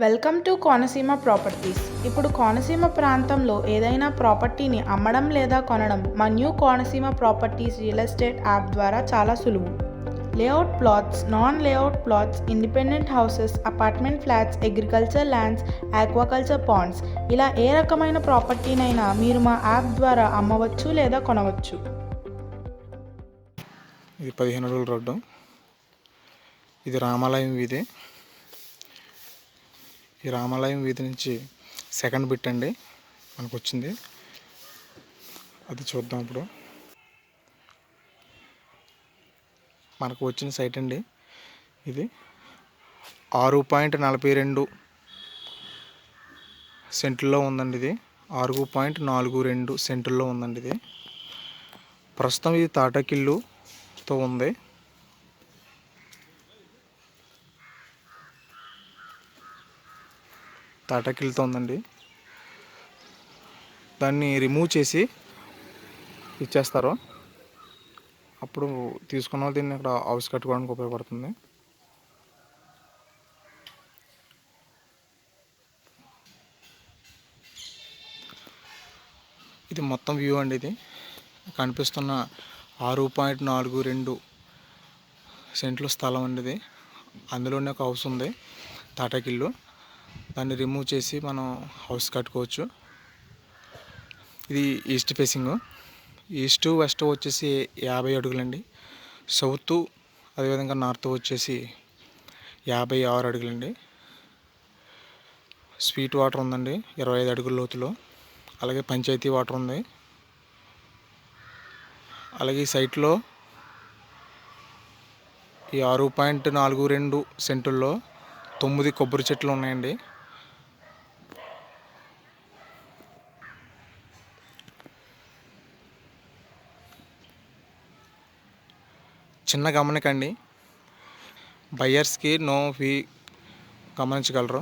Welcome to Konaseema properties. ఇప్పుడు కోనసీమ ప్రాంతంలో ఏదైనా ప్రాపర్టీని అమ్మడం లేదా కొనడం మా new Konaseema properties real estate app ద్వారా చాలా సులువు. Layout plots, non layout plots, independent houses, apartment flats, agriculture lands, aquaculture ponds, ఇలా ఏ రకమైన ప్రాపర్టీనైనా మీరు మా యాప్ ద్వారా అమ్మవచ్చు లేదా కొనవచ్చు. ఇది 15 అడుగుల రోడ్డు. ఇది రామాలయం వీధి. ఈ రామాలయం వీధి నుంచి సెకండ్ బిట్ అండి మనకు వచ్చింది, అది చూద్దాం. ఇప్పుడు మనకు వచ్చిన సైట్ అండి ఇది. 6.42 సెంట్లలో ఉందండి. ఇది 6.42 సెంట్లలో ఉందండి. ఇది ప్రస్తుతం ఇది తాటాకిల్లుతో ఉంది. తాటాకిల్లుతో ఉందండి. దాన్ని రిమూవ్ చేసి ఇచ్చేస్తారు. అప్పుడు తీసుకున్న వాళ్ళు దీన్ని ఇక్కడ హౌస్ కట్టుకోవడానికి ఉపయోగపడుతుంది. ఇది మొత్తం వ్యూ అండి. ఇది కనిపిస్తున్న 6.42 సెంట్లు స్థలం అండి. ఇది అందులోనే ఒక హౌస్ ఉంది, తాటాకిల్లు. దాన్ని రిమూవ్ చేసి మనం హౌస్ కట్టుకోవచ్చు. ఇది ఈస్ట్ ఫేసింగ్. ఈస్ట్ వెస్ట్ వచ్చేసి 50 అడుగులండి. సౌత్ అదేవిధంగా నార్త్ వచ్చేసి 56 అడుగులండి. స్వీట్ వాటర్ ఉందండి 25 అడుగుల లోతులో. అలాగే పంచాయతీ వాటర్ ఉంది. అలాగే ఈ సైట్లో ఈ 6.42 సెంటుల్లో 9 కొబ్బరి చెట్లు ఉన్నాయండి. చిన్న గమనికండి, బయ్యర్స్కి నో ఫీ గమనించగలరు.